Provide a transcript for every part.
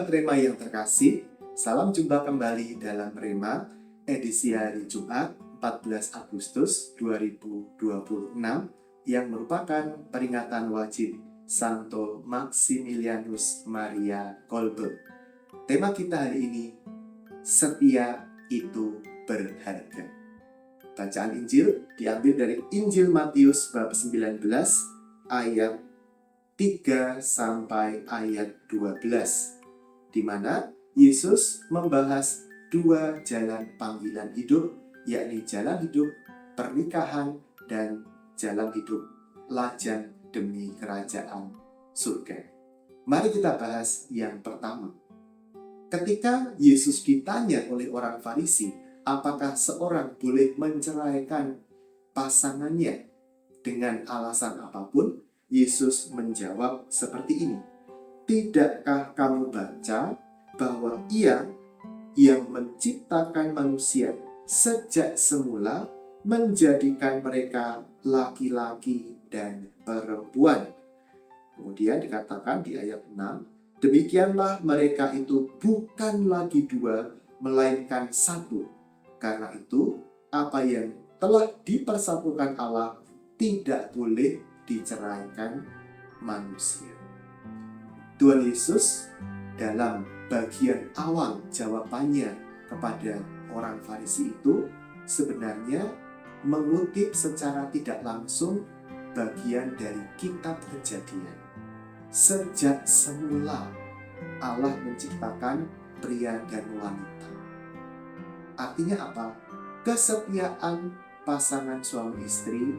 Sahabat Rema yang terkasih, salam jumpa kembali dalam Rema edisi hari Jumat 14 Agustus 2026 yang merupakan peringatan wajib Santo Maximilianus Maria Kolbe. Tema kita hari ini, setia itu berharga. Bacaan Injil diambil dari Injil Matius bab 19 ayat 3 sampai ayat 12, di mana Yesus membahas dua jalan panggilan hidup, yakni jalan hidup pernikahan dan jalan hidup lajang demi kerajaan surga. Mari kita bahas yang pertama. Ketika Yesus ditanya oleh orang Farisi, apakah seorang boleh menceraikan pasangannya dengan alasan apapun, Yesus menjawab seperti ini. Tidakkah kamu baca bahwa Ia yang menciptakan manusia sejak semula menjadikan mereka laki-laki dan perempuan? Kemudian dikatakan di ayat 6, demikianlah mereka itu bukan lagi dua, melainkan satu. Karena itu, apa yang telah dipersatukan Allah tidak boleh diceraikan manusia. Tuhan Yesus dalam bagian awal jawabannya kepada orang Farisi itu sebenarnya mengutip secara tidak langsung bagian dari kitab Kejadian. Sejak semula Allah menciptakan pria dan wanita. Artinya apa? Kesetiaan pasangan suami istri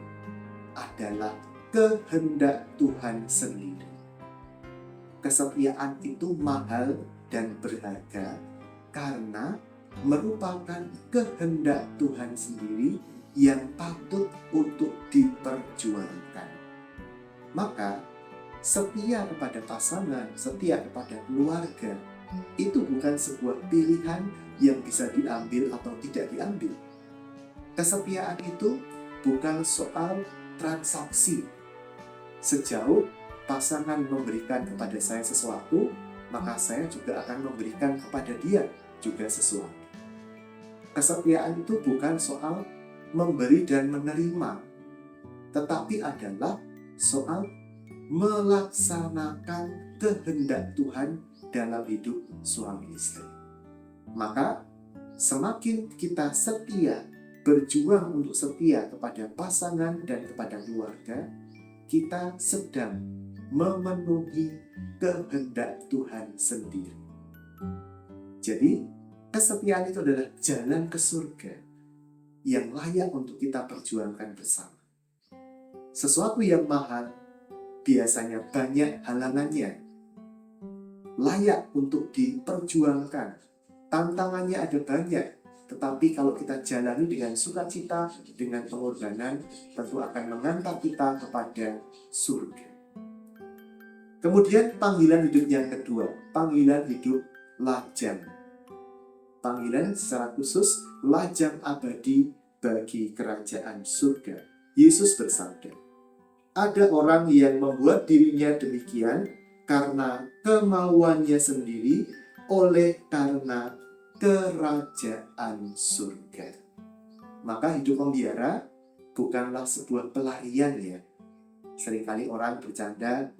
adalah kehendak Tuhan sendiri. Kesetiaan itu mahal dan berharga karena merupakan kehendak Tuhan sendiri yang patut untuk diperjuangkan. Maka setia kepada pasangan, setia kepada keluarga, itu bukan sebuah pilihan yang bisa diambil atau tidak diambil. Kesetiaan itu bukan soal transaksi. Sejauh pasangan memberikan kepada saya sesuatu, maka saya juga akan memberikan kepada dia juga sesuatu. Kesetiaan itu bukan soal memberi dan menerima, tetapi adalah soal melaksanakan kehendak Tuhan dalam hidup suami istri. Maka semakin kita setia, berjuang untuk setia kepada pasangan dan kepada keluarga, kita sedang memenuhi kehendak Tuhan sendiri. Jadi, kesetiaan itu adalah jalan ke surga yang layak untuk kita perjuangkan bersama. Sesuatu yang mahal biasanya banyak halangannya, layak untuk diperjuangkan. Tantangannya ada banyak, tetapi kalau kita jalani dengan sukacita, dengan pengorbanan, tentu akan mengantar kita kepada surga. Kemudian panggilan hidup yang kedua, panggilan hidup lajang. Panggilan secara khusus lajang abadi bagi kerajaan surga. Yesus bersabda, ada orang yang membuat dirinya demikian karena kemauannya sendiri, oleh karena kerajaan surga. Maka hidup membiara bukanlah sebuah pelarian ya. Seringkali orang bercanda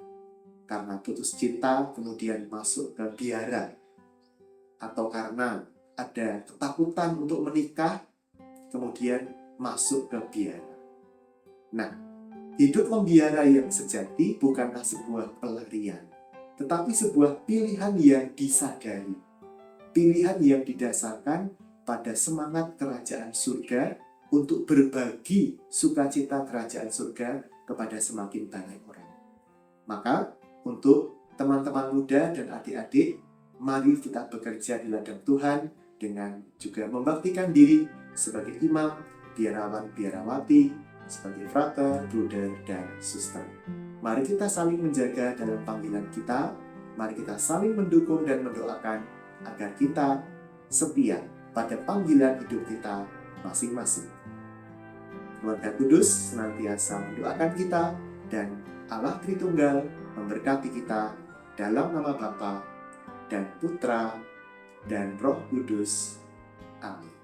karena putus cinta kemudian masuk ke biara, atau karena ada ketakutan untuk menikah kemudian masuk ke biara. Nah, hidup membiara yang sejati bukanlah sebuah pelarian, tetapi sebuah pilihan yang disadari. Pilihan yang didasarkan pada semangat kerajaan surga untuk berbagi sukacita kerajaan surga kepada semakin banyak orang. Maka untuk teman-teman muda dan adik-adik, mari kita bekerja di ladang Tuhan dengan juga membaktikan diri sebagai imam, biarawan, biarawati, sebagai frater, bruder, dan suster. Mari kita saling menjaga dalam panggilan kita. Mari kita saling mendukung dan mendoakan agar kita setia pada panggilan hidup kita masing-masing. Keluarga Kudus senantiasa mendoakan kita dan Allah Tritunggal memberkati kita dalam nama Bapa dan Putra, dan Roh Kudus. Amin.